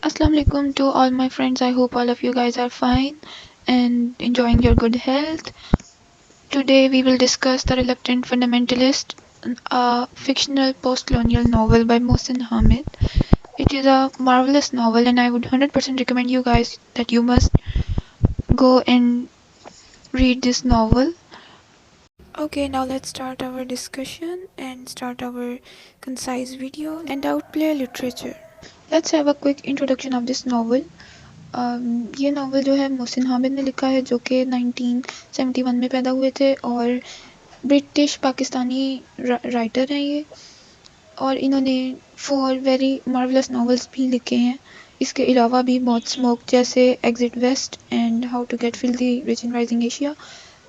Assalamu alaikum to all my friends. I hope all of you guys are fine and enjoying your good health. Today we will discuss The Reluctant Fundamentalist, a fictional post-colonial novel by Mohsin Hamid. It is a marvelous novel and I would 100% recommend you guys that you must go and read this novel. Okay, now let's start our discussion and start our concise video and outplay literature. Let's have a quick introduction of this novel. یہ novel جو ہے محسن حامد نے لکھا ہے جو کہ 1971 میں پیدا ہوئے تھے اور برٹش پاکستانی رائٹر ہیں یہ، اور انہوں نے 4 ویری مارولس ناولس بھی لکھے ہیں. اس کے علاوہ بھی بہت اسموک جیسے Exit West and how to get filthy rich in rising Asia,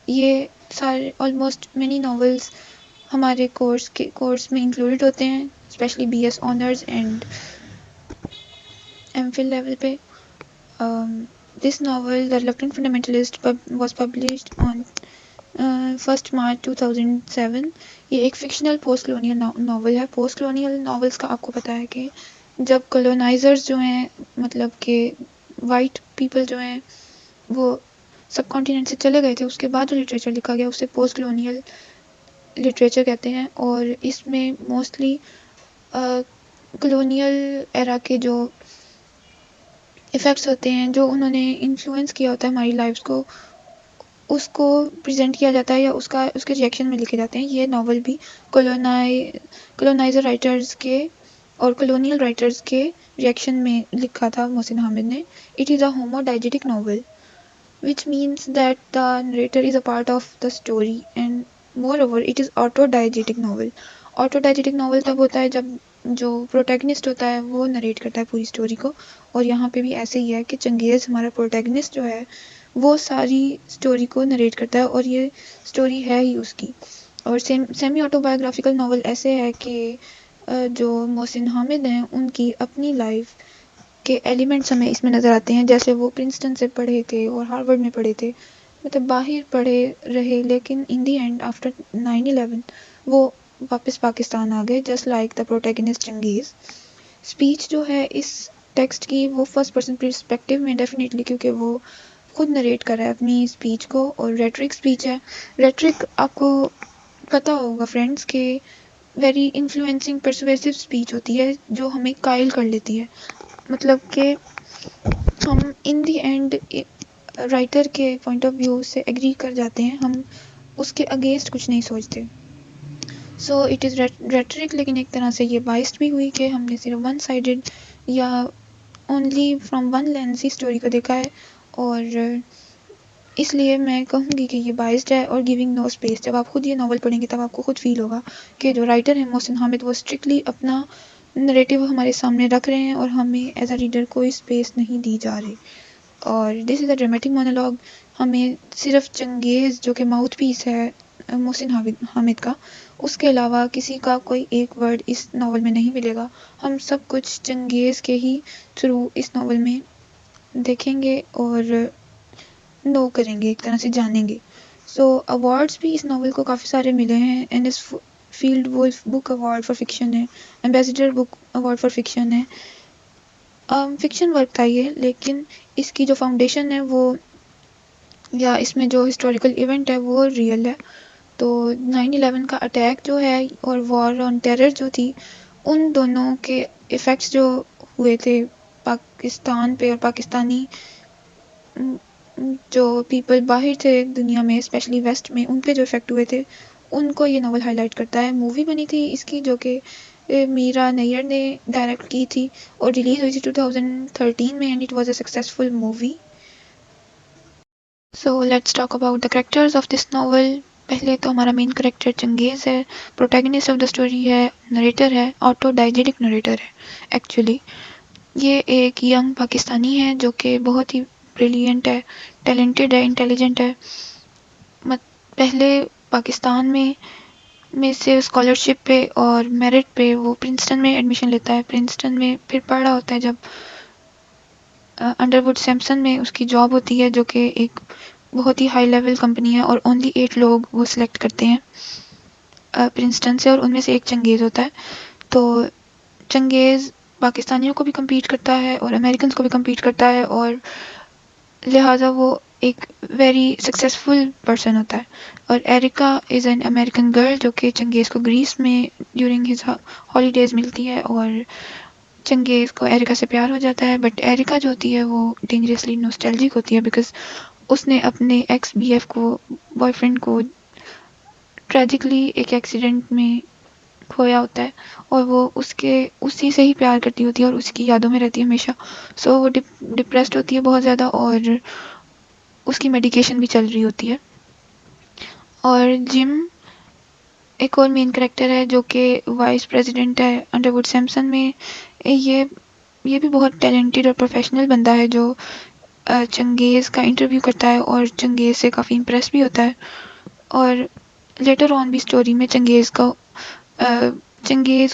یہ سارے آلموسٹ مینی ناولس ہمارے کورس میں انکلوڈیڈ ہوتے ہیں، especially B S honours and M Phil level پہ. This novel, The Reluctant Fundamentalist, was published on 1st March 2007. یہ ایک fictional post colonial novel ہے. پوسٹ کلونیل ناولس کا آپ کو پتہ ہے کہ جب کلونائزرز جو ہیں، مطلب کہ وائٹ پیپل جو ہیں وہ سب کانٹیننٹ سے چلے گئے تھے، اس کے بعد جو لٹریچر لکھا گیا اسے پوسٹ کلونیل لٹریچر کہتے ہیں. اور اس میں موسٹلی کلونیل ایرا کے جو افیکٹس ہوتے ہیں، جو انہوں نے انفلوئنس کیا ہوتا ہے ہماری لائفس کو، اس کو پریزنٹ کیا جاتا ہے یا اس کے ریئیکشن میں لکھے جاتے ہیں. یہ ناول بھی کلونائزر رائٹرز کے اور کلونیل رائٹرز کے ریئیکشن میں لکھا تھا محسن حامد نے. It is a homodiegetic novel which means that the narrator is a part of the story and moreover it is auto-diegetic novel. Auto-diegetic novel تب ہوتا ہے جب جو پروٹیگنسٹ ہوتا ہے وہ نریٹ کرتا ہے پوری سٹوری کو، اور یہاں پہ بھی ایسے ہی ہے کہ چنگیز ہمارا پروٹیگنسٹ جو ہے وہ ساری سٹوری کو نریٹ کرتا ہے اور یہ سٹوری ہے ہی اس کی. اور سیمی آٹو بایوگرافیکل ناول ایسے ہے کہ جو محسن حامد ہیں ان کی اپنی لائف کے ایلیمنٹس ہمیں اس میں نظر آتے ہیں، جیسے وہ پرنسٹن سے پڑھے تھے اور ہارورڈ میں پڑھے تھے، مطلب باہر پڑھے رہے، لیکن ان دی اینڈ آفٹر 9/11 وہ واپس پاکستان آ گئے، just like the protagonist Genghis. Speech جو ہے اس ٹیکسٹ کی وہ فرسٹ پرسن پرسپیکٹیو میں ڈیفینیٹلی، کیونکہ وہ خود نریٹ کر رہا ہے اپنی اسپیچ کو، اور ریٹرک اسپیچ ہے. ریٹرک آپ کو پتہ ہوگا فرینڈس کہ ویری انفلوئنسنگ پرسویسو اسپیچ ہوتی ہے جو ہمیں قائل کر لیتی ہے، مطلب کہ ہم ان دی اینڈ رائٹر کے پوائنٹ آف ویو سے ایگری کر جاتے ہیں، ہم اس کے اگینسٹ کچھ نہیں سوچتے. سو اٹ از ریٹرک، لیکن ایک طرح سے یہ بائسڈ بھی ہوئی کہ ہم نے صرف ون سائیڈڈ یا اونلی فرام ون لینس ہی اسٹوری کو دیکھا ہے، اور اس لیے میں کہوں گی کہ یہ بائسڈ ہے اور گیونگ نو اسپیس. جب آپ خود یہ ناول پڑھیں گے تب آپ کو خود فیل ہوگا کہ جو رائٹر ہیں محسن حامد وہ اسٹرکٹلی اپنا نریٹو ہمارے سامنے رکھ رہے ہیں اور ہمیں ایز اے ریڈر کوئی اسپیس نہیں دی جا رہی. اور دس از اے ڈرامیٹک مونولوگ. ہمیں صرف چنگیز جو کہ ماؤتھ پیس ہے محسن حامد کا، اس کے علاوہ کسی کا کوئی ایک ورڈ اس ناول میں نہیں ملے گا. ہم سب کچھ چنگیز کے ہی تھرو اس ناول میں دیکھیں گے اور نو کریں گے، ایک طرح سے جانیں گے. سو ایوارڈس بھی اس ناول کو کافی سارے ملے ہیں. Anisfield Wolf book award for fiction ہے، ambassador book award for fiction ہے. فکشن ورک تھا یہ، لیکن اس کی جو فاؤنڈیشن ہے وہ، یا اس میں جو ہسٹوریکل ایونٹ ہے وہ ریئل ہے. تو 9/11 کا اٹیک جو ہے اور وار آن ٹیرر جو تھی، ان دونوں کے ایفیکٹس جو ہوئے تھے پاکستان پہ اور پاکستانی جو پیپل باہر تھے دنیا میں، اسپیشلی ویسٹ میں، ان پہ جو افیکٹ ہوئے تھے ان کو یہ ناول ہائی لائٹ کرتا ہے. مووی بنی تھی اس کی جو کہ میرا نیر نے ڈائریکٹ کی تھی اور ریلیز ہوئی تھی 2013 میں، and it was a successful movie. So let's talk about the characters of this novel. پہلے تو ہمارا مین کریکٹر چنگیز ہے، پروٹیگنسٹ آف دا اسٹوری ہے، نریٹر ہے، آٹو ڈائجیٹک نریٹر ہے. ایکچولی یہ ایک ینگ پاکستانی ہے جو کہ بہت ہی بریلینٹ ہے، ٹیلنٹڈ ہے، انٹیلیجنٹ ہے. پہلے پاکستان میں سے اسکالرشپ پہ اور میرٹ پہ وہ پرنسٹن میں ایڈمیشن لیتا ہے. پرنسٹن میں پھر پڑھ رہا ہوتا ہے جب انڈر ووڈ سیمپسن میں اس کی جاب ہوتی ہے، جو کہ ایک بہت ہی ہائی لیول کمپنی ہے، اور اونلی 8 لوگ وہ سلیکٹ کرتے ہیں پرنسٹن سے، اور ان میں سے ایک چنگیز ہوتا ہے. تو چنگیز پاکستانیوں کو بھی کمپیٹ کرتا ہے اور امریکنس کو بھی کمپیٹ کرتا ہے، اور لہٰذا وہ ایک ویری سکسیزفل پرسن ہوتا ہے. اور ایرکا از این امریکن گرل جو کہ چنگیز کو گریس میں ڈیورنگ ہز ہالیڈیز ملتی ہے، اور چنگیز کو ایرکا سے پیار ہو جاتا ہے. بٹ ایرکا جو ہوتی ہے وہ ڈینجرسلی نوسٹیلجک ہوتی ہے، بیکاز اس نے اپنے ایکس بی ایف کو، بوائے فرینڈ کو، ٹریجکلی ایک ایکسیڈنٹ میں کھویا ہوتا ہے، اور وہ اسی سے ہی پیار کرتی ہوتی ہے اور اس کی یادوں میں رہتی ہے ہمیشہ. سو وہ ڈپریسڈ ہوتی ہے بہت زیادہ، اور اس کی میڈیکیشن بھی چل رہی ہوتی ہے. اور جم ایک اور مین کریکٹر ہے جو کہ وائس پریزیڈنٹ ہے انڈر ووڈ سیمپسن میں. یہ یہ بھی بہت ٹیلنٹڈ اور پروفیشنل بندہ ہے جو چنگیز کا انٹرویو کرتا ہے اور چنگیز سے کافی امپریس بھی ہوتا ہے. اور لیٹر آن بھی اسٹوری میں چنگیز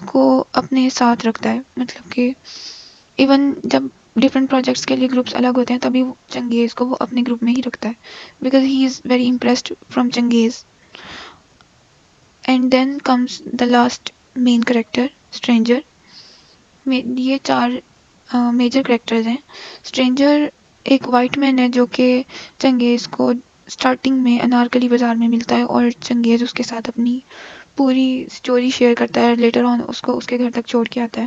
کو اپنے ساتھ رکھتا ہے، مطلب کہ ایون جب ڈفرینٹ پروجیکٹس کے لیے گروپس الگ ہوتے ہیں تبھی چنگیز کو وہ اپنے گروپ میں ہی رکھتا ہے، because he is very impressed from Changez. And then comes the last main character stranger. یہ چار میجر کریکٹرز ہیں. اسٹرینجر ایک وائٹ مین ہے جو کہ چنگیز کو اسٹارٹنگ میں انارکلی بازار میں ملتا ہے، اور چنگیز اس کے ساتھ اپنی پوری اسٹوری شیئر کرتا ہے، لیٹر آن اس کو اس کے گھر تک چھوڑ کے آتا ہے.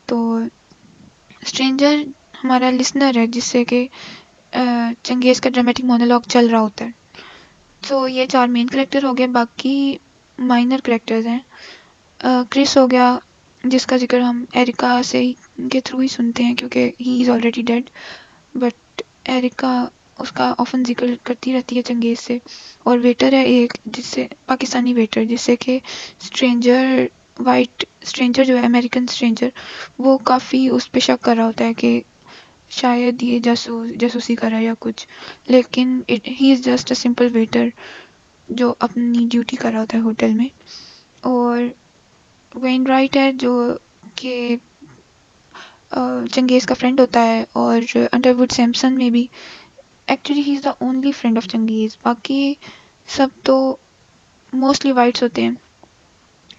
تو اسٹرینجر ہمارا لسنر ہے، جس سے کہ چنگیز کا ڈرامیٹک مونولوگ چل رہا ہوتا ہے. تو یہ چار مین کریکٹر ہو گئے. باقی مائنر کریکٹرز ہیں. کرس ہو گیا، جس کا ذکر ہم ایرکا سے کے تھرو ہی سنتے ہیں کیونکہ ہی از آلریڈی ڈیڈ، بٹ ایرکا اس کا آفن ذکر کرتی رہتی ہے چنگیز سے. اور ویٹر ہے ایک، جس سے پاکستانی ویٹر، جس سے کہ وائٹ اسٹرینجر جو ہے امریکن اسٹرینجر، وہ کافی اس پہ شک کر رہا ہوتا ہے کہ شاید یہ جاسوسی کر رہا ہے یا کچھ، لیکن he is just a simple waiter جو اپنی ڈیوٹی کر رہا ہوتا ہے ہوٹل میں. اور وین رائٹ ہے جو کہ چنگیز کا فرینڈ ہوتا ہے، اور انڈر ووڈ سیمپسن میں بھی actually he is the only friend of Changez. باقی سب تو موسٹلی وائٹس ہوتے ہیں.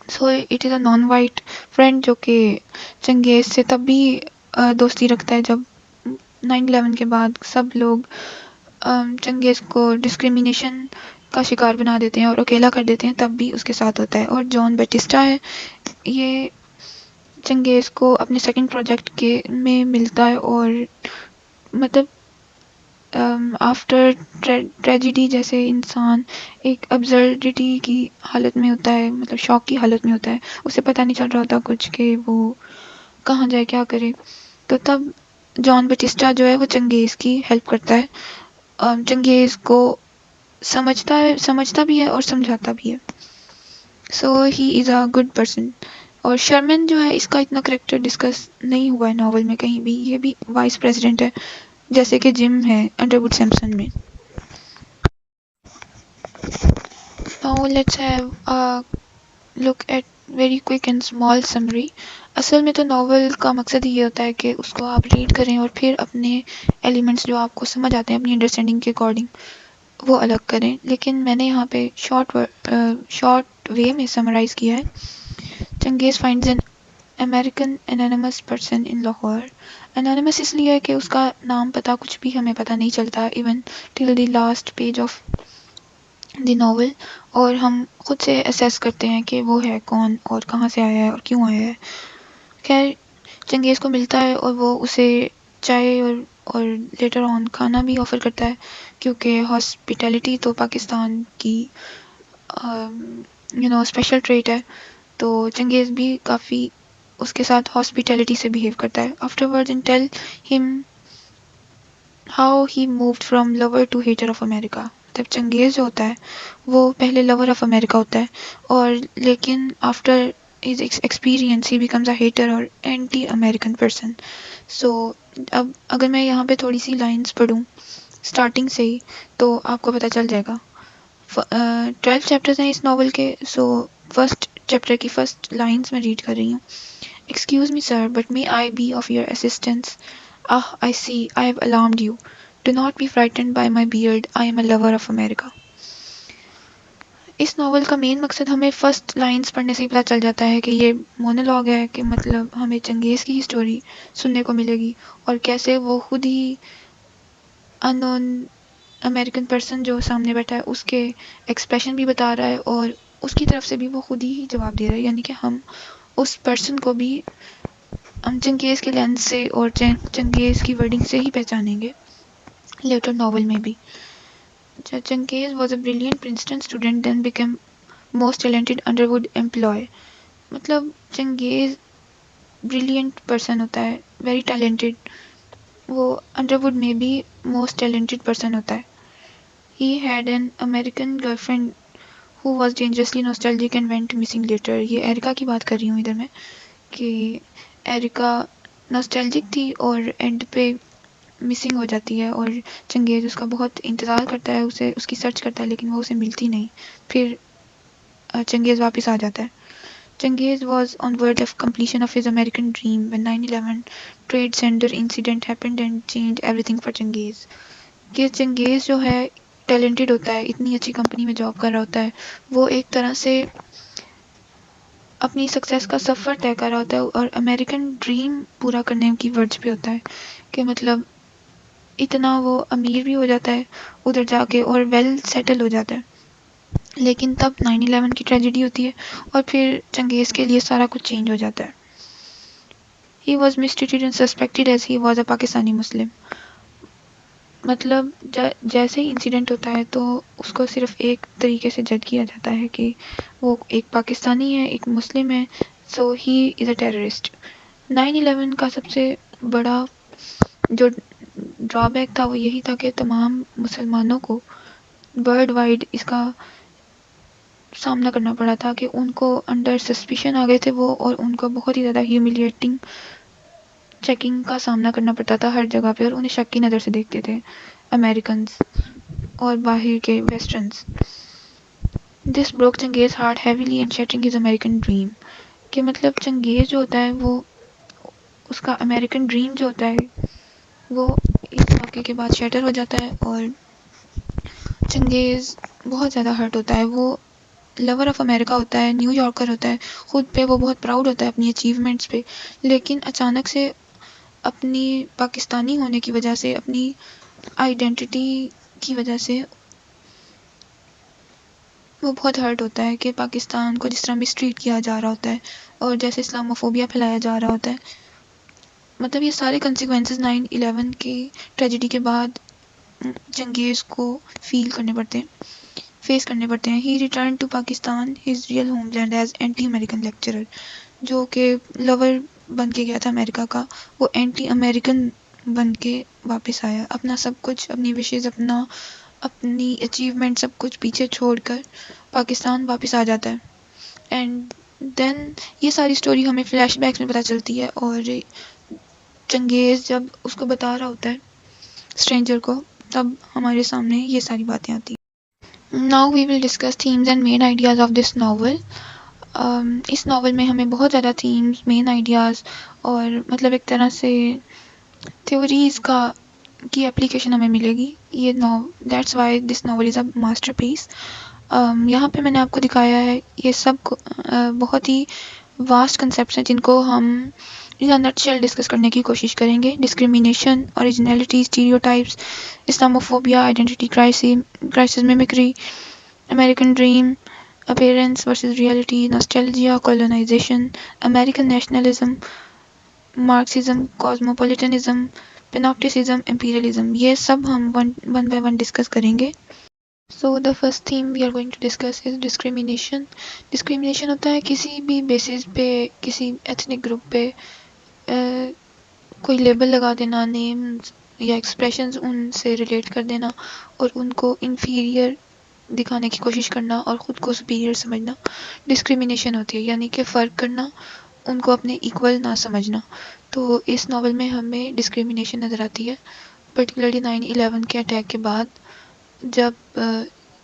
So it is a non white friend جو کہ چنگیز سے تب بھی دوستی رکھتا ہے جب 9/11 کے بعد سب لوگ چنگیز کو ڈسکریمنیشن کا شکار بنا دیتے ہیں اور اکیلا کر دیتے ہیں، تب بھی اس کے ساتھ ہوتا ہے. اور جان بیٹسٹا ہے، یہ چنگیز کو اپنے سیکنڈ پروجیکٹ میں ملتا ہے، اور مطلب آفٹر ٹریجڈی جیسے انسان ایک ابزرڈیٹی کی حالت میں ہوتا ہے، مطلب شوق کی حالت میں ہوتا ہے، اسے پتہ نہیں چل رہا ہوتا کچھ کہ وہ کہاں جائے کیا کرے. تو تب جان بیٹسٹا جو ہے وہ چنگیز کی ہیلپ کرتا ہے، چنگیز کو سمجھتا بھی ہے اور سمجھاتا بھی ہے. سو ہی از اے گڈ پرسن. اور شرمن جو ہے، اس کا اتنا کریکٹر ڈسکس نہیں ہوا ہے ناول میں کہیں بھی. یہ بھی وائس پریزیڈنٹ ہے جیسے کہ جم ہے انڈر ووڈ سیمپسن میں. Now let's have a look at very quick and small summary. اصل میں تو ناول کا مقصد یہ ہوتا ہے کہ اس کو آپ ریڈ کریں اور پھر اپنے ایلیمنٹس جو آپ کو سمجھ آتے ہیں اپنی انڈرسٹینڈنگ کے اکارڈنگ وہ الگ کریں، لیکن میں نے یہاں پہ شارٹ وے میں سمرائز کیا ہے. Changez finds an American anonymous person in Lahore. Anonymous اس لیے ہے کہ اس کا نام پتہ کچھ بھی ہمیں پتہ نہیں چلتا even till the last page of the novel, اور ہم خود سے اسیس کرتے ہیں کہ وہ ہے کون اور کہاں سے آیا ہے اور کیوں آیا ہے. خیر، چنگیز کو ملتا ہے اور وہ اسے چائے اور لیٹر آن کھانا بھی آفر کرتا ہے، کیونکہ ہاسپٹیلٹی تو پاکستان کی اسپیشل ٹریٹ ہے. تو چنگیز بھی کافی اس کے ساتھ ہاسپٹیلٹی سے بہیو کرتا ہے. آفٹر ورڈ اینڈ ٹیل ہم how he moved from lover to hater of America. جب چنگیز جو ہوتا ہے وہ پہلے لور آف امریکہ ہوتا ہے، اور لیکن after his experience he becomes a hater اور اینٹی امریکن پرسن. سو اب اگر میں یہاں پہ تھوڑی سی لائنز پڑھوں اسٹارٹنگ سے ہی تو آپ کو پتہ چل جائے گا. 12 چیپٹرز ہیں اس ناول کے. سو فرسٹ چیپٹر کی فرسٹ لائنز میں ریڈ کر رہی ہوں. Excuse me sir, but may I be of your assistance? Ah, I see, I have alarmed you. Do not be frightened by my beard, I am a lover of America. اس novel کا main مقصد ہمیں first lines پڑھنے سے ہی پتہ چل جاتا ہے کہ یہ مونولوگ ہے، کہ مطلب ہمیں چنگیز کی ہسٹوری سننے کو ملے گی، اور کیسے وہ خود ہی ان نون امریکن پرسن جو سامنے بیٹھا ہے اس کے ایکسپریشن بھی بتا رہا ہے، اور اس کی طرف سے بھی وہ خود ہی جواب دے رہا ہے، یعنی کہ ہم اس پرسن کو بھی ہم چنگیز کے لینس سے اور چنگیز کی ورڈنگ سے ہی پہچانیں گے لیٹر ناول میں بھی. Changez was a brilliant Princeton student then became most talented Underwood employee. مطلب چنگیز بریلینٹ پرسن ہوتا ہے، ویری ٹیلنٹڈ، وہ انڈرووڈ میں بھی موسٹ ٹیلنٹڈ پرسن ہوتا ہے. He had an American girl friend who was dangerously nostalgic and went missing later. یہ ایرکا کی بات کر رہی ہوں ادھر میں، کہ ایرکا ناسٹیلجک تھی اور اینڈ پہ مسنگ ہو جاتی ہے، اور چنگیز اس کا بہت انتظار کرتا ہے، اسے اس کی سرچ کرتا ہے لیکن وہ اسے ملتی نہیں. پھر چنگیز واپس آ جاتا ہے. چنگیز was on verge of completion of his American dream when 9/11 trade center incident happened and changed everything for چنگیز. کہ چنگیز جو ہے ٹیلنٹڈ ہوتا ہے، اتنی اچھی کمپنی میں جاب کر رہا ہوتا ہے، وہ ایک طرح سے اپنی سکسیس کا سفر طے کر رہا ہوتا ہے اور امریکن ڈریم پورا کرنے کی ورج پہ ہوتا ہے، کہ مطلب اتنا وہ امیر بھی ہو جاتا ہے ادھر جا کے اور ویل سیٹل ہو جاتا ہے. لیکن تب 9/11 کی ٹریجڈی ہوتی ہے اور پھر چنگیز کے لیے سارا کچھ چینج ہو جاتا ہے. He was mistreated and suspected as he was a Pakistani مسلم. مطلب جیسے ہی انسیڈنٹ ہوتا ہے تو اس کو صرف ایک طریقے سے جج کیا جاتا ہے کہ وہ ایک پاکستانی ہے، ایک مسلم ہے، سو ہی از اے ٹیررسٹ. 9/11 کا سب سے بڑا جو ڈرا بیک تھا وہ یہی تھا کہ تمام مسلمانوں کو ورلڈ وائڈ اس کا سامنا کرنا پڑا تھا، کہ ان کو انڈر سسپیشن آ گئے تھے وہ، اور ان کو بہت ہی زیادہ ہیوملیٹنگ چیکنگ کا سامنا کرنا پڑتا تھا ہر جگہ پہ، اور انہیں شک کی نظر سے دیکھتے تھے امریکنز اور باہر کے westerners. This broke Changez heart heavily and shattering his American dream. کہ مطلب چنگیز جو ہوتا ہے وہ اس کا امریکن ڈریم جو ہوتا ہے وہ اس واقعے کے بعد شیٹر ہو جاتا ہے، اور چنگیز بہت زیادہ ہرٹ ہوتا ہے. وہ لور آف امریکہ ہوتا ہے، نیو یارکر ہوتا ہے، خود پہ وہ بہت پراؤڈ ہوتا ہے اپنی اچیومنٹس پہ، لیکن اچانک سے اپنی پاکستانی ہونے کی وجہ سے، اپنی آئیڈینٹی کی وجہ سے وہ بہت ہرٹ ہوتا ہے کہ پاکستان کو جس طرح مسٹریٹ کیا جا رہا ہوتا ہے اور جیسے اسلاموفوبیا پھیلایا جا رہا ہوتا ہے. مطلب یہ سارے کنسیکوینسز 9/11 کی ٹریجڈی کے بعد چنگیز کو فیل کرنے پڑتے ہیں، فیس کرنے پڑتے ہیں. He return to Pakistan his real homeland as anti American lecturer. جو کہ لور بن کے گیا تھا امریکہ کا، وہ اینٹی امریکن بن کے واپس آیا، اپنا سب کچھ، اپنی وشز، اپنی اچیومنٹ سب کچھ پیچھے چھوڑ کر پاکستان واپس آ جاتا ہے. اینڈ دین یہ ساری سٹوری ہمیں فلیش بیکس میں پتہ چلتی ہے، اور چنگیز جب اس کو بتا رہا ہوتا ہے اسٹرینجر کو، تب ہمارے سامنے یہ ساری باتیں آتی ہیں. Now we will discuss themes and main ideas of this novel. اس ناول میں ہمیں بہت زیادہ تھیمز، مین آئیڈیاز اور مطلب ایک طرح سے تھیوریز کی اپلیکیشن ہمیں ملے گی. یہ that's why this novel is a masterpiece. یہاں پہ میں نے آپ کو دکھایا ہے یہ سب بہت ہی واسٹ کنسیپٹس ہیں جن کو ہم نٹ شیل ڈسکس کرنے کی کوشش کریں گے. Discrimination, originality, stereotypes, Islamophobia, identity crisis, mimicry, American dream, appearance versus reality, nostalgia, colonisation, American nationalism, Marxism, cosmopolitanism, panopticism, imperialism, یہ سب ہم ون بائی ون ڈسکس کریں گے. So the first theme we are going to discuss is discrimination. Discrimination ہوتا ہے کسی بھی basis پہ، کسی ایتھنک گروپ پہ کوئی لیبل لگا دینا، نیمز یا ایکسپریشنز ان سے ریلیٹ کر دینا اور ان کو انفیریئر دکھانے کی کوشش کرنا اور خود کو سپیریئر سمجھنا ڈسکریمنیشن ہوتی ہے، یعنی کہ فرق کرنا، ان کو اپنے ایکول نہ سمجھنا. تو اس ناول میں ہمیں ڈسکریمنیشن نظر آتی ہے، پرٹیکولرلی 9/11 کے اٹیک کے بعد، جب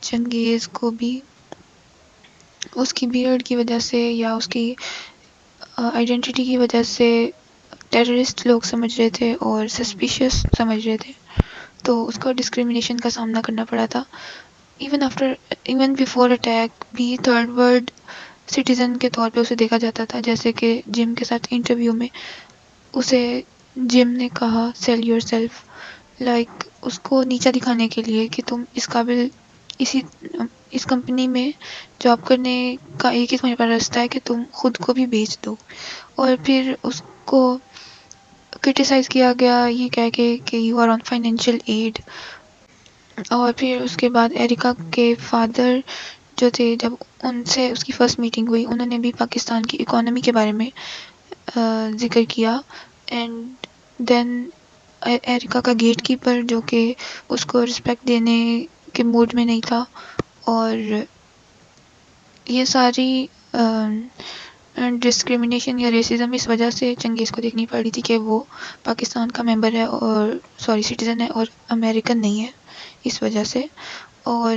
چنگیز کو بھی اس کی بیئرڈ کی وجہ سے یا اس کی آئیڈینٹی کی وجہ سے ٹیررسٹ لوگ سمجھ رہے تھے اور سسپیشس سمجھ رہے تھے، تو اس کو ڈسکریمنیشن کا سامنا کرنا پڑا تھا. ایون بیفور اٹیک بھی تھرڈ ورلڈ سٹیزن کے طور پہ اسے دیکھا جاتا تھا. جیسے کہ جم کے ساتھ انٹرویو میں اسے جم نے کہا سیل یور سیلف، لائک اس کو نیچا دکھانے کے لیے کہ تم اس قابل اس کمپنی میں جاب کرنے کا ایک ہی تمہارے پاس راستہ ہے کہ تم خود کو بھی بیچ دو. اور پھر اس کو کرٹیسائز کیا گیا یہ کہہ کے کہ you are on financial aid. اور پھر اس کے بعد ایریکا کے فادر جو تھے، جب ان سے اس کی فرسٹ میٹنگ ہوئی، انہوں نے بھی پاکستان کی اکانومی کے بارے میں ذکر کیا. اینڈ دین ایریکا کا گیٹ کیپر جو کہ اس کو رسپیکٹ دینے کے موڈ میں نہیں تھا. اور یہ ساری ڈسکریمنیشن یا ریسزم اس وجہ سے چنگیز کو دیکھنی پڑی تھی کہ وہ پاکستان کا ممبر ہے اور سٹیزن ہے اور امریکن نہیں ہے، اس وجہ سے. اور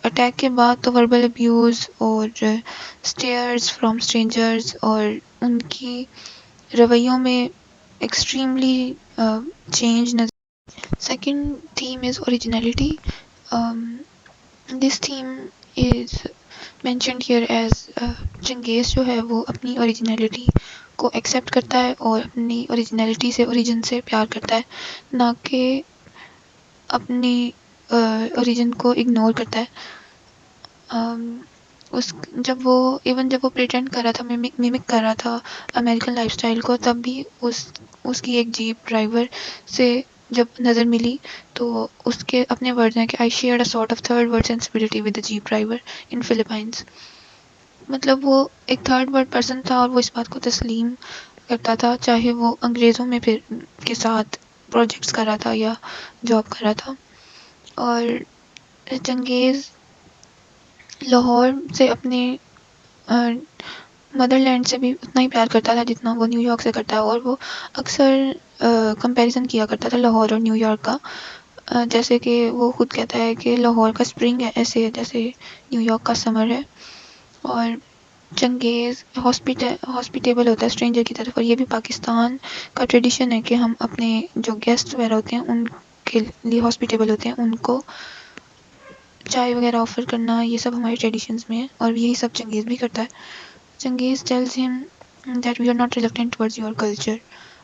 اٹیک کے بعد تو وربل ابیوز اور اسٹیئرز فرام اسٹرینجرز اور ان کی رویوں میں ایکسٹریملی چینج نظر. Second theme is originality. This theme is mentioned here as Changez جو ہے وہ اپنی اوریجنلٹی کو ایکسیپٹ کرتا ہے اور اپنی اوریجنلٹی سے اوریجن سے پیار کرتا ہے، نہ کہ اپنی اوریجن کو اگنور کرتا ہے. جب وہ پریٹینڈ کر رہا تھا، میمک کر رہا تھا امریکن لائف سٹائل کو، تب بھی اس کی ایک جیپ ڈرائیور سے جب نظر ملی تو اس کے اپنے ورڈ ہیں کہ I shared a sort of third world sensibility with the jeep driver in Philippines. مطلب وہ ایک تھرڈ ورلڈ پرسن تھا اور وہ اس بات کو تسلیم کرتا تھا، چاہے وہ انگریزوں میں پھر کے ساتھ پروجیکٹس کر رہا تھا یا جاب کر رہا تھا. اور چنگیز لاہور سے اپنے مدر لینڈ سے بھی اتنا ہی پیار کرتا تھا جتنا وہ نیو یارک سے کرتا ہے. اور وہ اکثر کمپیریزن کیا کرتا تھا لاہور اور نیو یارک کا. جیسے کہ وہ خود کہتا ہے کہ لاہور کا اسپرنگ ہے ایسے جیسے نیو یارک کا سمر ہے. اور چنگیز ہاسپیٹیبل ہوتا ہے اسٹرینجر کی طرف. اور یہ بھی پاکستان کا ٹریڈیشن ہے کہ ہم اپنے جو گیسٹ وغیرہ ہوتے ہیں ان کے لیے ہاسپیٹیبل ہوتے ہیں، ان کو چائے وغیرہ آفر کرنا، یہ سب ہمارے ٹریڈیشنز میں ہے اور یہی سب چنگیز بھی کرتا ہے. Changez tells him that we are not reluctant towards your culture.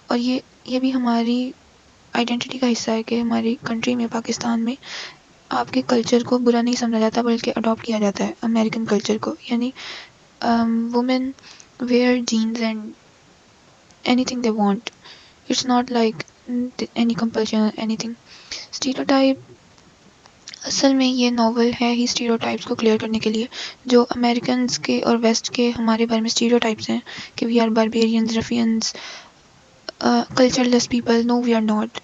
اور یہ بھی ہماری آئیڈینٹی کا حصہ ہے کہ ہماری کنٹری میں پاکستان میں آپ کے کلچر کو برا نہیں سمجھا جاتا بلکہ اڈاپٹ کیا جاتا ہے امریکن کلچر کو. یعنی women wear jeans and anything they want, it's not like any compulsion anything. Stereotype اصل میں یہ ناول ہے ہی اسٹیریوٹائپس کو کلیئر کرنے کے لیے جو امریکنز کے اور ویسٹ کے ہمارے بارے میں اسٹیریوٹائپس ہیں کہ we are barbarians, ruffians, cultureless people. No we are not.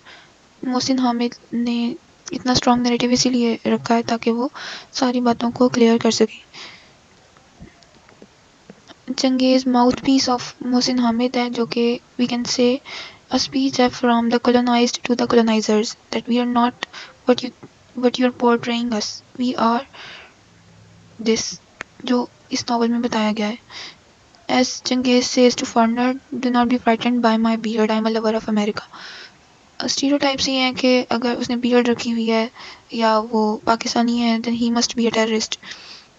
Mohsin Hamid نے اتنا اسٹرانگ نیریٹو اسی لیے رکھا ہے تاکہ وہ ساری باتوں کو کلیئر کر سکے. Changez mouthpiece of Mohsin Hamid ہے، جو کہ we can say a speech from the colonized to the colonizers that we are not what you are portraying us, we are this، جو اس ناول میں بتایا گیا ہے. As Changiz says to foreigner, do not be frightened by my beard, I am a lover of America. Stereotypes یہ ہیں کہ اگر اس نے بیئرڈ رکھی ہوئی ہے یا وہ پاکستانی ہے then he must be a terrorist.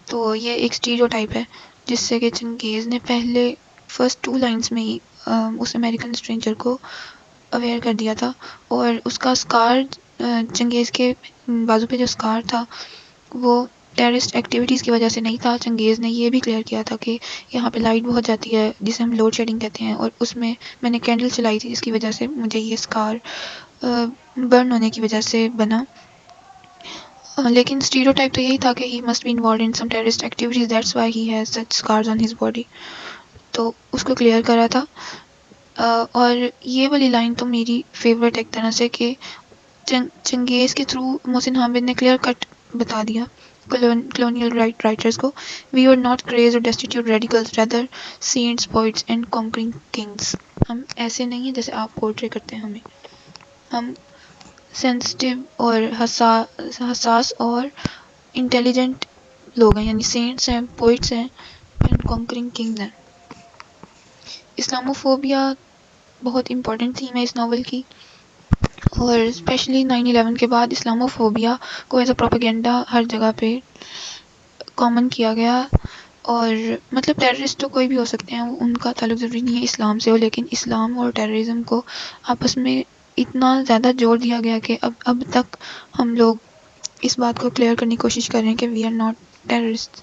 تو یہ ایک اسٹیریوٹائپ ہے جس سے کہ چنگیز نے پہلے فرسٹ 2 لائنز میں ہی اس امریکن اسٹرینجر کو اویئر کر دیا تھا. اور اس کا اسکار، چنگیز کے بازو پہ جو اسکار تھا وہ ٹیررسٹ ایکٹیویٹیز کی وجہ سے نہیں تھا. چنگیز نے یہ بھی کلیئر کیا تھا کہ یہاں پہ لائٹ بہت جاتی ہے جسے ہم لوڈ شیڈنگ کہتے ہیں، اور اس میں نے کینڈل چلائی تھی جس کی وجہ سے مجھے یہ اسکار برن ہونے کی وجہ سے بنا. لیکن اسٹیریوٹائپ تو یہی تھا کہ he must be involved in some terrorist activities that's why he has such scars on his body. تو اس کو کلیئر کرا تھا. اور یہ والی لائن تو میری فیوریٹ ایک طرح سے کہ چنگیز کے تھرو محسن حامد نے کلیئر کٹ بتا دیا colonial writers کو، we are not crazed or destitute radicals, rather saints, poets and conquering kings. ہم ایسے نہیں ہیں جیسے آپ پورٹری کرتے ہیں ہمیں. ہم سینسٹیو اور حساس اور انٹیلیجنٹ لوگ ہیں، یعنی سینٹس ہیں، پوئٹس ہیں اینڈ کانکرنگ کنگز ہیں. اسلاموفوبیا بہت امپورٹنٹ تھیم ہے اس ناول کی. اور اسپیشلی 9/11 کے بعد اسلاموفوبیا کو ایز اے پروپیگنڈا ہر جگہ پہ کامن کیا گیا. اور مطلب ٹیررسٹ تو کوئی بھی ہو سکتے ہیں, ان کا تعلق ضروری نہیں ہے اسلام سے ہو, لیکن اسلام اور ٹیررزم کو آپس میں اتنا زیادہ جوڑ دیا گیا کہ اب تک ہم لوگ اس بات کو کلیئر کرنے کی کوشش کر رہے ہیں کہ we are not terrorist.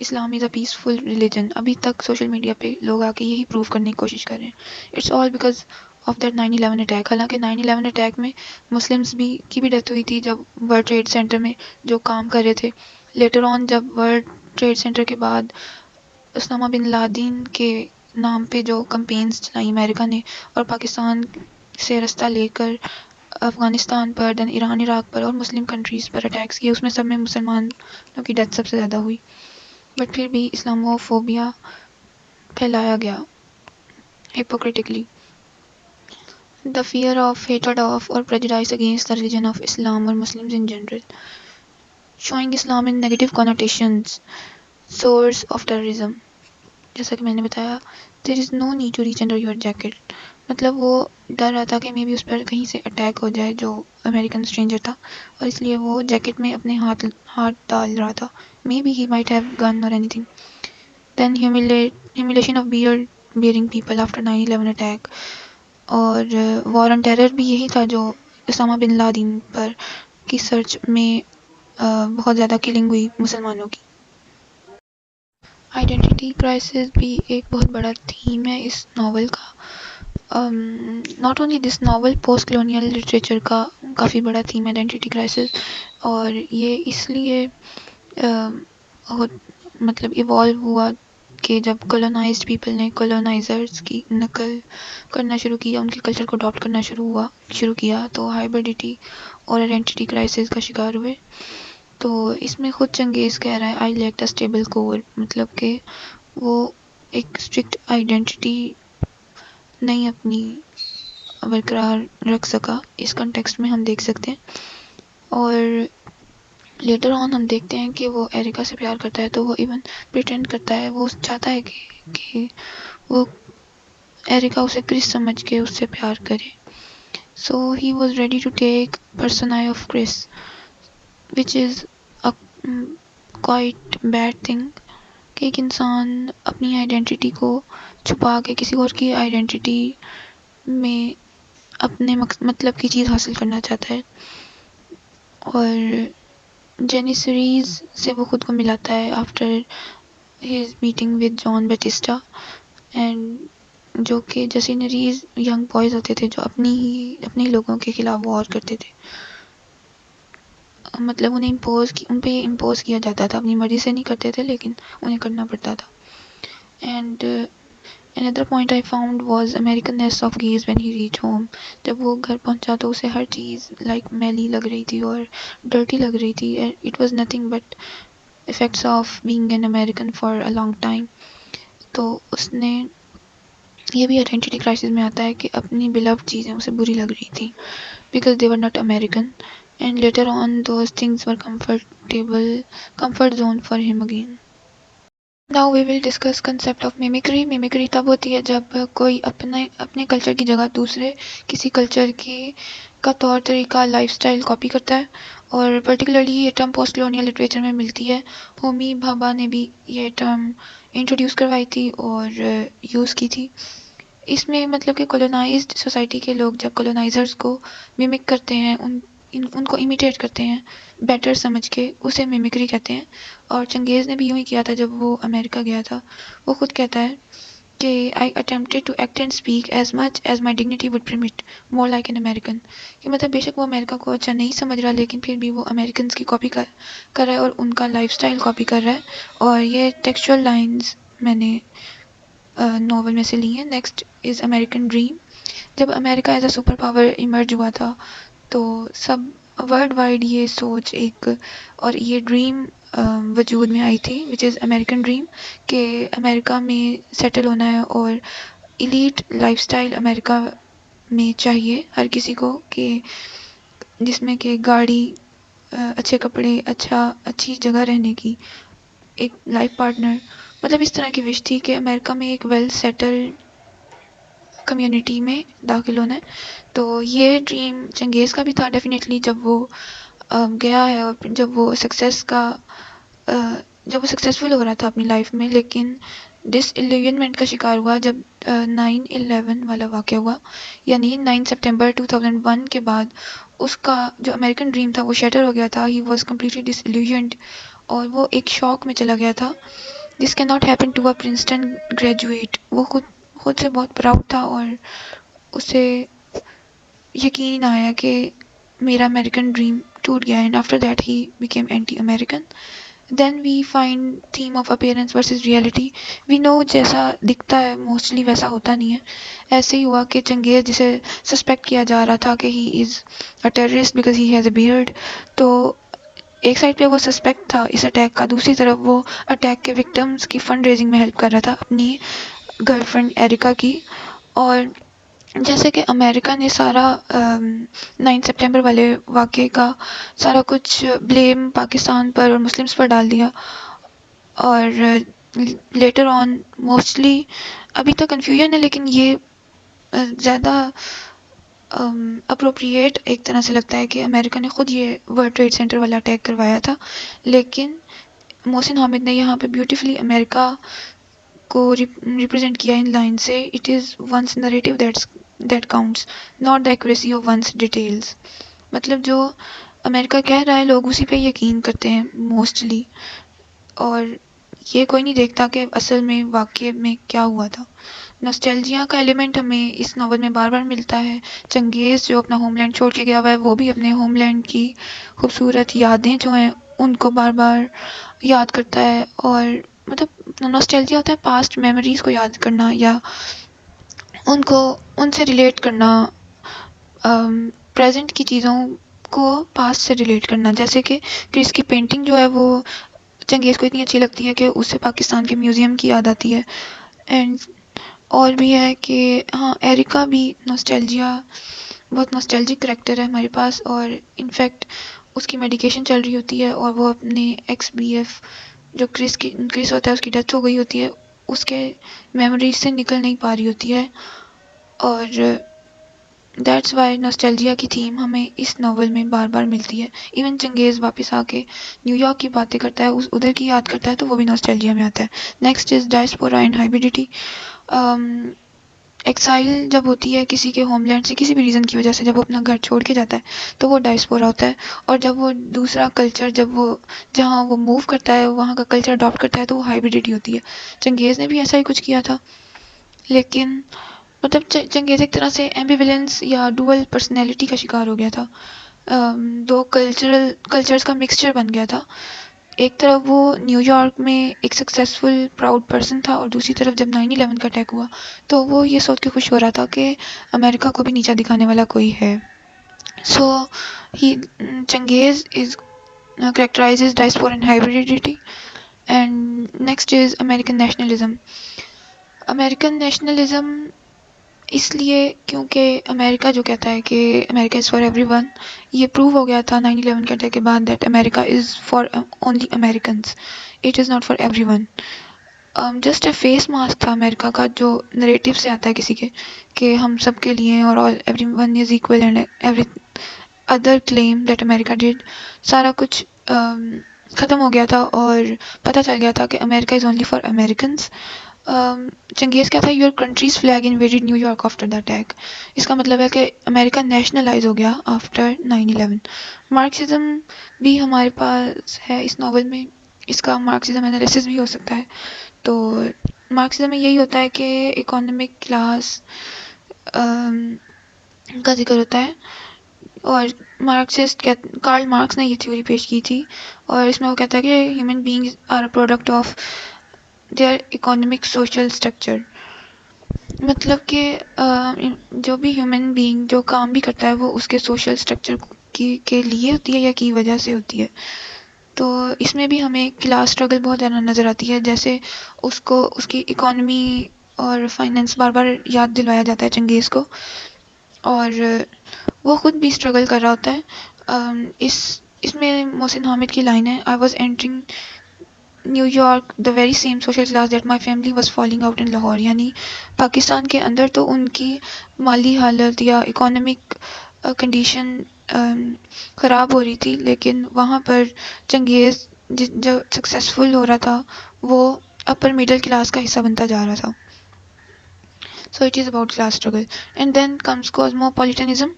Islam is a peaceful religion. ابھی تک سوشل میڈیا پہ لوگ آ کے یہی پروو کرنے کی کوشش کر رہے ہیں. It's all because of that 9/11 attack. حالانکہ 9/11 اٹیک میں مسلمس کی بھی ڈیتھ ہوئی تھی جب ورلڈ ٹریڈ سینٹر میں جو کام کر رہے تھے. لیٹر آن جب ورلڈ ٹریڈ سینٹر کے بعد اسامہ بن لادن کے نام پہ جو کمپینز چلائی امریکہ نے, اور پاکستان سے رستہ لے کر افغانستان پر, دین ایران عراق پر اور مسلم کنٹریز پر اٹیکس کیے, اس میں سب میں مسلمانوں کی ڈیتھ سب سے زیادہ ہوئی. بٹ پھر بھی اسلاموفوبیا پھیلایا گیا hypocritically. The fear of, hatred of, or prejudice against the religion of Islam or Muslims in general. Showing Islam in negative connotations. Source of terrorism. جیسا کہ میں نے بتایا, there is no need to reach under your jacket. مطلب وہ ڈر رہا تھا کہ مے بی اس پر کہیں سے اٹیک ہو جائے جو امریکن اسٹرینجر تھا, اور اس لیے وہ جیکٹ میں اپنے ہاتھ ڈال رہا تھا. Maybe he might have gun or اینی تھنگ. دین humiliation of beard-bearing people after 9/11 attack. اور وار آن ٹیرر بھی یہی تھا جو اسامہ بن لادن پر کی سرچ میں بہت زیادہ کلنگ ہوئی مسلمانوں کی. آئیڈینٹی کرائسس بھی ایک بہت بڑا تھیم ہے اس ناول کا. Not only this novel, post colonial literature کا کافی بڑا تھیم ہے آئیڈینٹی کرائسس. اور یہ اس لیے مطلب ایوالو ہوا کہ جب کولونائزڈ پیپل نے کولونائزرز کی نقل کرنا شروع کیا, ان کے کلچر کو اڈاپٹ کرنا شروع کیا, تو ہائبرڈیٹی اور آئیڈینٹی کرائسس کا شکار ہوئے. تو اس میں خود چنگیز کہہ رہا ہے آئی لیکڈ اے اسٹیبل کور, مطلب کہ وہ ایک اسٹرکٹ آئیڈینٹی نہیں اپنی برقرار رکھ سکا. اس کنٹیکسٹ میں ہم دیکھ سکتے ہیں. اور لیٹر آن ہم دیکھتے ہیں کہ وہ ایریکا سے پیار کرتا ہے, تو وہ ایون پریٹینڈ کرتا ہے, وہ چاہتا ہے کہ وہ ایریکا اسے کرس سمجھ کے اس سے پیار کرے. So he was ready to take persona of Chris, which is quite bad thing کہ ایک انسان اپنی آئیڈینٹی کو چھپا کے کسی اور کی آئیڈینٹی میں اپنے مطلب کی چیز حاصل کرنا چاہتا ہے. اور جینیسریز سے وہ خود کو ملاتا ہے after his meeting with Juan Bautista, and جو کہ جینیسریز ینگ بوائز ہوتے تھے جو اپنے لوگوں کے خلاف وار کرتے تھے. مطلب ان پہ امپوز کیا جاتا تھا, اپنی مرضی سے نہیں کرتے تھے لیکن انہیں کرنا پڑتا تھا. And another point I found was Americanness of gaze when he reached home. جب وہ گھر پہنچا تو اسے ہر چیز میلی لگ رہی تھی اور ڈرٹی لگ رہی تھی. It was nothing but effects of being an American for a long time. تو اس نے یہ بھی آئیڈینٹی کرائسس میں آتا ہے کہ اپنی beloved چیزیں اسے بری لگ رہی تھی because they were not American. And later on those things were comfort zone for him again. Now we will discuss concept of mimicry. Mimicry تب ہوتی ہے جب کوئی اپنے کلچر کی جگہ دوسرے کسی کلچر کا طور طریقہ لائف سٹائل کاپی کرتا ہے, اور پرٹیکولرلی یہ ٹرم پوسٹ کلونیل لٹریچر میں ملتی ہے. ہومی بھابھا نے بھی یہ ٹرم انٹروڈیوس کروائی تھی اور یوز کی تھی. اس میں مطلب کہ کولونائزڈ سوسائٹی کے لوگ جب کولونائزرز کو ممک کرتے ہیں, ان کو امیٹیٹ کرتے ہیں بیٹر سمجھ کے, اسے میمکری کہتے ہیں. اور چنگیز نے بھی یوں ہی کیا تھا جب وہ امریکہ گیا تھا. وہ خود کہتا ہے کہ I attempted to act and speak as much as my dignity would permit, more like an American. کہ مطلب بے شک وہ امریکہ کو اچھا نہیں سمجھ رہا, لیکن پھر بھی وہ امریکنز کی کاپی کر رہا ہے اور ان کا لائف سٹائل کاپی کر رہا ہے. اور یہ ٹیکسچوئل لائنز میں نے ناول میں سے لی ہیں. Next is American dream. جب America as a superpower emerge ہوا تھا تو سب ورلڈ وائڈ یہ سوچ اور یہ ڈریم وجود میں آئی تھی, وچ از امریکن ڈریم, کہ امریکہ میں سیٹل ہونا ہے اور ایلیٹ لائف سٹائل امریکہ میں چاہیے ہر کسی کو, کہ جس میں کہ گاڑی, اچھے کپڑے, اچھی جگہ رہنے کی, ایک لائف پارٹنر, مطلب اس طرح کی وش تھی کہ امریکہ میں ایک ویل سیٹل کمیونٹی میں داخل ہونا ہے. تو یہ ڈریم چنگیز کا بھی تھا ڈیفینیٹلی. جب وہ گیا ہے اور جب وہ سکسیزفل ہو رہا تھا اپنی لائف میں، لیکن ڈس ایلیونمنٹ کا شکار ہوا جب 9/11 والا واقعہ ہوا، یعنی 9 سپٹمبر 2001 کے بعد اس کا جو امریکن ڈریم تھا وہ شیٹر ہو گیا تھا. ہی واز کمپلیٹلی ڈس ایلیوژنڈ، اور وہ ایک شوق میں چلا گیا تھا. This can not happen to a Princeton graduate. وہ خود سے بہت پراؤڈ تھا اور اسے یقین ہی نہ آیا کہ میرا امریکن ڈریم ٹوٹ گیا. And after that he became anti American. Then we find theme of appearance versus reality. We know جیسا دکھتا ہے موسٹلی ویسا ہوتا نہیں ہے. ایسے ہی ہوا کہ چنگیز جسے سسپیکٹ کیا جا رہا تھا کہ he is a terrorist because he has a beard, تو ایک سائڈ پہ وہ سسپیکٹ تھا اس اٹیک کا، دوسری طرف وہ اٹیک کے وکٹمز کی فنڈ ریزنگ میں ہیلپ کر رہا تھا اپنی گرل فرینڈ ایریکا کی. اور جیسے کہ امریکہ نے سارا 9 سپٹمبر والے واقعے کا سارا کچھ بلیم پاکستان پر اور مسلمس پر ڈال دیا، اور لیٹر آن موسٹلی ابھی تک کنفیوژن ہے، لیکن یہ زیادہ اپروپریٹ ایک طرح سے لگتا ہے کہ امریکہ نے خود یہ ورلڈ ٹریڈ سینٹر والا اٹیک کروایا تھا. لیکن محسن حامد نے یہاں پہ بیوٹیفلی امریکہ کو ریپرزینٹ کیا ان لائن سے: it is one's narrative that counts, not the accuracy of one's details. مطلب جو امریکہ کہہ رہا ہے لوگ اسی پہ یقین کرتے ہیں موسٹلی، اور یہ کوئی نہیں دیکھتا کہ اصل میں واقعے میں کیا ہوا تھا. نوسٹیلجیا کا ایلیمنٹ ہمیں اس ناول میں بار بار ملتا ہے. چنگیز جو اپنا ہوم لینڈ چھوڑ کے گیا ہوا ہے وہ بھی اپنے ہوم لینڈ کی خوبصورت یادیں جو ہیں ان کو بار بار یاد کرتا ہے. اور مطلب نوسٹیلجیا ہوتا ہے پاسٹ میموریز کو یاد کرنا یا ان سے ریلیٹ کرنا، پریزنٹ کی چیزوں کو پاسٹ سے ریلیٹ کرنا. جیسے کہ کرس کی پینٹنگ جو ہے وہ چنگیز کو اتنی اچھی لگتی ہے کہ اس سے پاکستان کے میوزیم کی یاد آتی ہے. اینڈ اور بھی ہے کہ ہاں ایریکا بھی بہت نوسٹیلجک کریکٹر ہے ہمارے پاس، اور انفیکٹ اس کی میڈیکیشن چل رہی ہوتی ہے اور وہ اپنے ایکس بی ایف جو کرس ہوتا ہے اس کی ڈیتھ ہو گئی ہوتی ہے، اس کے میموریز سے نکل نہیں پا رہی ہوتی ہے. اور دیٹس وائی نوسٹیلجیا کی تھیم ہمیں اس ناول میں بار بار ملتی ہے. ایون چنگیز واپس آ کے نیو یارک کی باتیں کرتا ہے، ادھر کی یاد کرتا ہے، تو وہ بھی نوسٹیلجیا میں آتا ہے. Next is diaspora and hybridity. Exile جب ہوتی ہے کسی کے ہوم لینڈ سے کسی بھی ریزن کی وجہ سے، جب وہ اپنا گھر چھوڑ کے جاتا ہے تو وہ ڈائسپورا ہوتا ہے. اور جب وہ دوسرا کلچر جہاں وہ موو کرتا ہے وہاں کا کلچر اڈاپٹ کرتا ہے تو وہ ہائبریڈیٹی ہوتی ہے. چنگیز نے بھی ایسا ہی کچھ کیا تھا، لیکن مطلب چنگیز ایک طرح سے ایمبیولنس یا ڈوئل پرسنالٹی کا شکار ہو گیا تھا. دو کلچرز کا مکسچر بن گیا تھا. ایک طرف وہ نیو یارک میں ایک سکسیزفل پراؤڈ پرسن تھا، اور دوسری طرف جب 9/11 کا اٹیک ہوا تو وہ یہ سوچ کے خوش ہو رہا تھا کہ امریکہ کو بھی نیچا دکھانے والا کوئی ہے. سو چنگیز از characterizes diaspora and hybridity. And next is American nationalism. American nationalism اس لیے کیونکہ امریکہ جو کہتا ہے کہ America is for everyone, یہ پروو ہو گیا تھا 9/11 کے اٹیک کے بعد that America is for only Americans, it is not for everyone. Just a face mask تھا امریکہ کا جو نریٹو سے آتا ہے کسی کے کہ ہم سب کے لیے اور all everyone is equal and every other claim that America did. سارا کچھ ختم ہو گیا تھا اور پتہ چل گیا تھا کہ America is only for Americans. Changez کیا تھا، your country's flag invaded New York after the attack. اس کا مطلب ہے کہ امریکہ نیشنلائز ہو گیا آفٹر 9/11. مارکسزم بھی ہمارے پاس ہے اس ناول میں، اس کا مارکسزم انالیسس بھی ہو سکتا ہے. تو مارکسزم میں یہی ہوتا ہے کہ اکانومک کلاس کا ذکر ہوتا ہے، اور کارل مارکس نے یہ تھیوری پیش کی تھی، اور اس میں وہ کہتا ہے کہ human beings are a product of their economic social structure. مطلب کہ جو بھی ہیومن بینگ جو کام بھی کرتا ہے وہ اس کے سوشل اسٹرکچر کے لیے ہوتی ہے یا کی وجہ سے ہوتی ہے. تو اس میں بھی ہمیں کلاس اسٹرگل بہت زیادہ نظر آتی ہے، جیسے اس کی اکانومی اور فائنینس بار بار یاد دلوایا جاتا ہے چنگیز کو، اور وہ خود بھی اسٹرگل کر رہا ہوتا ہے. اس میں محسن حامد کی لائن ہے: I was entering new York the very same social class that my family was falling out in Lahore. یعنی پاکستان کے اندر تو ان کی مالی حالت یا اکانومک کنڈیشن خراب ہو رہی تھی، لیکن وہاں پر چنگیز جو سکسیزفل ہو رہا تھا وہ اپر مڈل کلاس کا حصہ بنتا جا رہا تھا. So it is about class struggle. And then comes cosmopolitanism.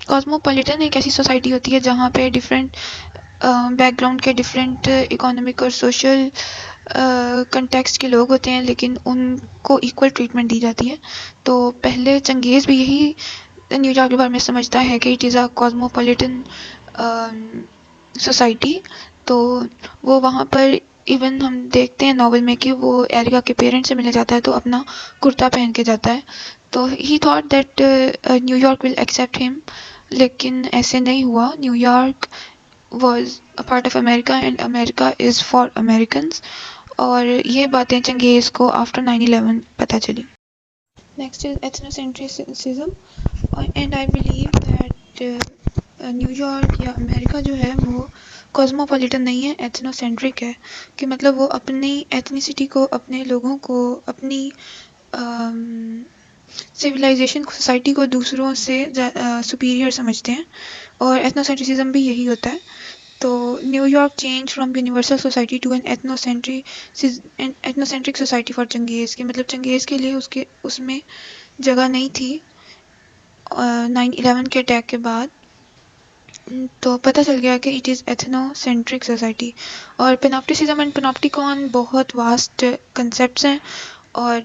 Cosmopolitan ایک ایسی سوسائٹی ہوتی ہے جہاں پہ ڈفرینٹ بیک گراؤنڈ کے ڈفرینٹ اکانومک اور سوشل کنٹیکسٹ کے لوگ ہوتے ہیں، لیکن ان کو ایکول ٹریٹمنٹ دی جاتی ہے. تو پہلے چنگیز بھی یہی نیو یارک کے بارے میں سمجھتا ہے کہ it is a cosmopolitan society. تو وہ وہاں پر ایون ہم دیکھتے ہیں ناول میں کہ وہ ایریا کے پیرنٹس سے ملنے جاتا ہے تو اپنا کرتا پہن کے جاتا ہے. تو ہی thought that New York will accept ہم، لیکن ایسے نہیں ہوا. New York was a part of America and America is for Americans. اور یہ باتیں چنگیز کو آفٹر 9/11 پتہ چلی. Next is ethnocentrism. And I believe that New York یا امریکہ جو ہے وہ کاسموپولیٹن نہیں ہے، ایتھنوسینٹرک ہے. کہ مطلب وہ اپنی ایتھنیسٹی کو، اپنے لوگوں کو، اپنی سویلائزیشن سوسائٹی کو دوسروں سے سپیریئر سمجھتے ہیں، اور ایتھنوسینٹریسزم بھی یہی ہوتا ہے. تو New York change from universal society to an ethnocentric society for Changez. کہ مطلب چنگیز کے لیے اس میں جگہ نہیں تھی 9/11 کے اٹیک کے بعد. تو پتہ چل گیا کہ it is ethno centric society. اور پیناپٹیسزم اینڈ پیناپٹیکون بہت واسٹ کنسیپٹس ہیں، اور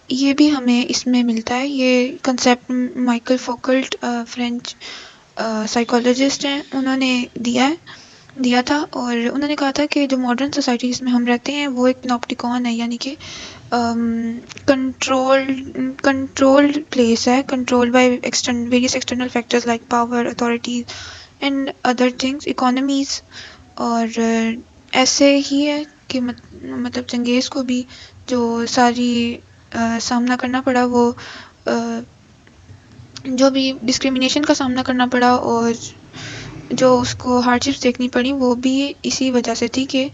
یہ بھی ہمیں اس میں ملتا ہے. یہ concept Michael Foucault French psychologist ہیں، انہوں نے دیا تھا. اور انہوں نے کہا تھا کہ جو ماڈرن سوسائٹی جس میں ہم رہتے ہیں وہ ایک پیناپٹیکون ہے، یعنی کہ کنٹرولڈ پلیس ہے، control by various external factors like power, authorities and other things, economies. اور ایسے ہی ہے کہ مطلب چنگیز کو بھی جو ساری سامنا کرنا پڑا، وہ جو بھی ڈسکریمنیشن کا سامنا کرنا پڑا اور جو اس کو ہارڈشپس دیکھنی پڑی، وہ بھی اسی وجہ سے تھی کہ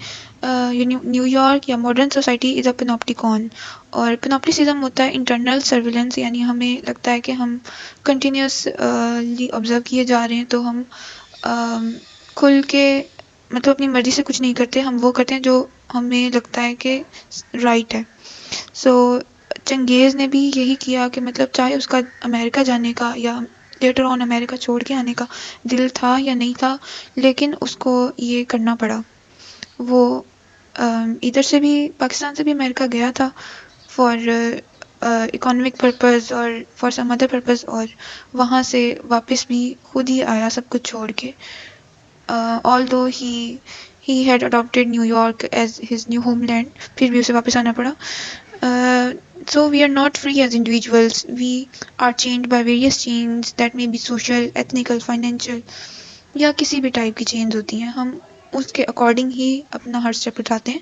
نیو یارک یا ماڈرن سوسائٹی از اے پیناپٹیکون. اور پیناپٹیسزم ہوتا ہے انٹرنل سرویلنس، یعنی ہمیں لگتا ہے کہ ہم کنٹینیوسلی آبزرو کیے جا رہے ہیں، تو ہم کھل کے مطلب اپنی مرضی سے کچھ نہیں کرتے، ہم وہ کرتے ہیں جو ہمیں لگتا ہے کہ رائٹ ہے. سو چنگیز نے بھی یہی کیا کہ مطلب چاہے اس کا امریکہ جانے کا یا لیٹر آن امریکہ چھوڑ کے آنے کا دل تھا یا نہیں تھا، لیکن اس کو یہ کرنا پڑا. وہ ادھر سے بھی پاکستان سے بھی امریکہ گیا تھا فار اکانومک پرپز اور فار سم ادر پرپز، اور وہاں سے واپس بھی خود ہی آیا سب کچھ چھوڑ کے. although he had adopted New York as his new homeland, پھر بھی اسے واپس آنا پڑا. So we are not free as individuals. We are chained by various chains that may be social, ethnical, financial یا کسی بھی ٹائپ کی چینز ہوتی ہیں. ہم اس کے اکارڈنگ ہی اپنا ہر اسٹیپ اٹھاتے ہیں.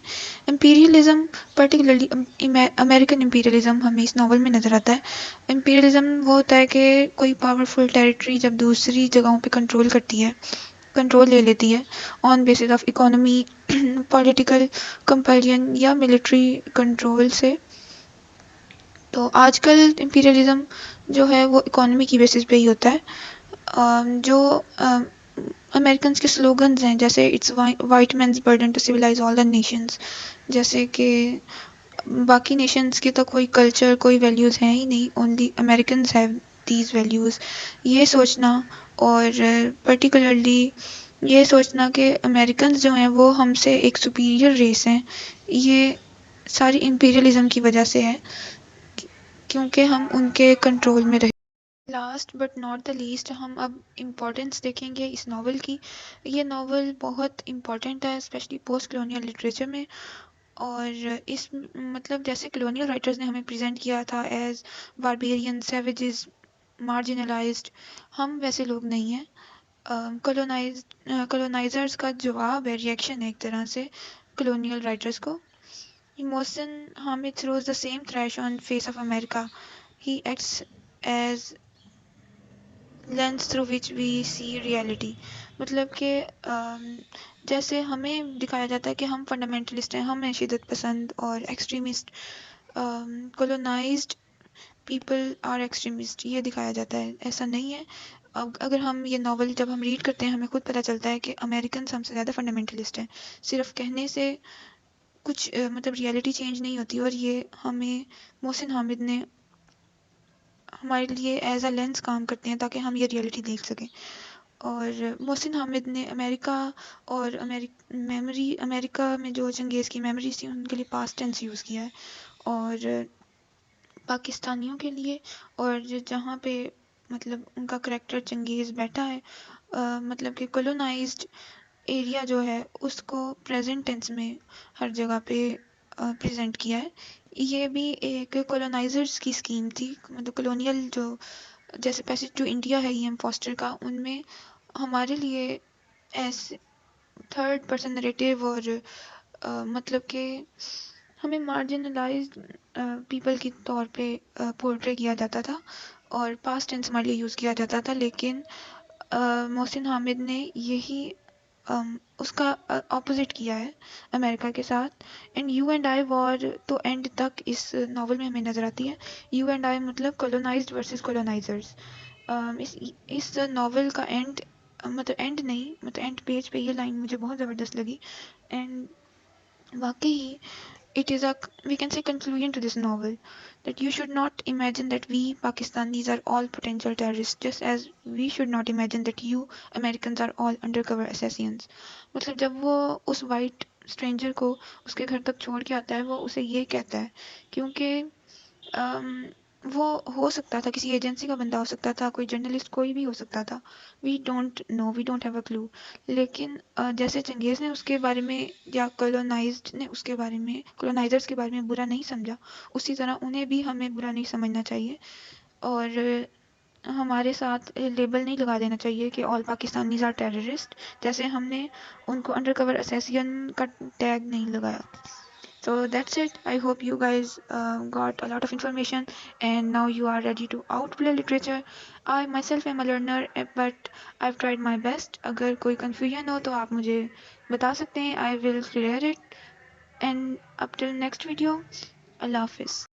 امپیریلزم، پرٹیکولرلی امریکن امپیریلزم ہمیں اس ناول میں نظر آتا ہے. امپیریلزم وہ ہوتا ہے کہ کوئی پاورفل ٹیریٹری جب دوسری جگہوں پہ کنٹرول لے لیتی ہے on basis of economy, political compliance یا ملٹری کنٹرول سے. تو آج کل امپیریلزم جو ہے وہ اکانومی کی بیسس پہ ہی ہوتا ہے. جو امریکنز کے سلوگنز ہیں جیسے it's white man's burden to civilise all the nations, جیسے کہ باقی نیشنز کی تو کوئی کلچر، کوئی ویلیوز ہیں ہی نہیں، only Americans have these values. یہ سوچنا، اور پرٹیکولرلی یہ سوچنا کہ امریکنز جو ہیں وہ ہم سے ایک سپیریئر ریس ہیں، یہ ساری امپیریلزم کی وجہ سے ہے، کیونکہ ہم ان کے کنٹرول میں رہے. Last but not the least, ہم اب امپورٹنس دیکھیں گے اس ناول کی. یہ ناول بہت امپورٹنٹ ہے اسپیشلی پوسٹ کلونیل لٹریچر میں. اور اس مطلب جیسے کلونیل رائٹرز نے ہمیں پریزنٹ کیا تھا ایز باربیرین، سیویجز، مارجنلائزڈ، ہم ویسے لوگ نہیں ہیں. کولونائزرز کا جواب ہے، ریئیکشن ہے ایک طرح سے کلونیل رائٹرز کو. Emerson Hamid throws the same trash on face of America. He acts as lens through which we see reality. مطلب کہ جیسے ہمیں دکھایا جاتا ہے کہ ہم فنڈامنٹلسٹ ہیں، ہم ہیں شدت پسند اور ایکسٹریمسٹ، کولونائزڈ پیپل آر ایکسٹریمسٹ، یہ دکھایا جاتا ہے. ایسا نہیں ہے. اب اگر ہم یہ ناول جب ہم ریڈ کرتے ہیں ہمیں خود پتہ چلتا ہے کہ امریکنس ہم سے زیادہ فنڈامنٹلسٹ ہیں. صرف کہنے سے کچھ مطلب ریئلٹی چینج نہیں ہوتی، اور یہ ہمیں محسن حامد نے ہمارے لیے ایز اے لینس کام کرتے ہیں تاکہ ہم یہ ریئلٹی دیکھ سکیں. اور محسن حامد نے امریکہ اور امریکہ میں جو چنگیز کی میموریز تھیں ان کے لیے پاسٹ ٹینس یوز کیا ہے، اور پاکستانیوں کے لیے اور جہاں پہ مطلب ان کا کریکٹر چنگیز بیٹھا ہے، مطلب کہ کولونائزڈ ایریا جو ہے اس کو پریزنٹ ٹینس میں ہر جگہ پہ پریزنٹ کیا ہے. یہ بھی ایک کولونائزرز کی اسکیم تھی، مطلب کلونیل جو جیسے پیسج ٹو انڈیا ہے ایم فاسٹر کا، ان میں ہمارے لیے ایز تھرڈ پرسن نریٹیو اور مطلب کہ ہمیں مارجنلائزڈ پیپل کے طور پہ پورٹری کیا جاتا تھا اور پاسٹ ٹینس ہمارے لیے یوز کیا جاتا تھا. لیکن محسن حامد نے یہی اس کا اپوزٹ کیا ہے امریکہ کے ساتھ. اینڈ یو اینڈ آئی وار تو اینڈ تک اس ناول میں ہمیں نظر آتی ہے. یو اینڈ آئی مطلب کولونائزڈ ورسز کولونائزرز. اس ناول کا اینڈ مطلب اینڈ نہیں، مطلب اینڈ پیج پہ یہ لائن مجھے بہت زبردست لگی. اینڈ واقعی it is we can say conclusion to this novel, that you should not imagine that we Pakistanis are all potential terrorists, just as we should not imagine that you Americans are all undercover assassins. مطلب جب وہ اس white stranger کو اس کے گھر تک چھوڑ کے آتا ہے وہ اسے یہ کہتا ہے، کیونکہ وہ ہو سکتا تھا کسی ایجنسی کا بندہ، ہو سکتا تھا کوئی جرنلسٹ، کوئی بھی ہو سکتا تھا. We don't know, we don't have a clue. لیکن جیسے چنگیز نے اس کے بارے میں یا کولونائزڈ نے اس کے بارے میں، کولونائزرز کے بارے میں برا نہیں سمجھا، اسی طرح انہیں بھی ہمیں برا نہیں سمجھنا چاہیے، اور ہمارے ساتھ لیبل نہیں لگا دینا چاہیے کہ آل پاکستانیز آر ٹیررسٹ، جیسے ہم نے ان کو انڈر کور اسیسین کا ٹیگ نہیں لگایا. So that's it. I hope you guys got a lot of information and now you are ready to outplay literature. I myself am a learner, but I've tried my best. اگر کوئی confusion ہو تو آپ مجھے بتا سکتے ہیں. I will clear it. And up till next video, اللہ حافظ.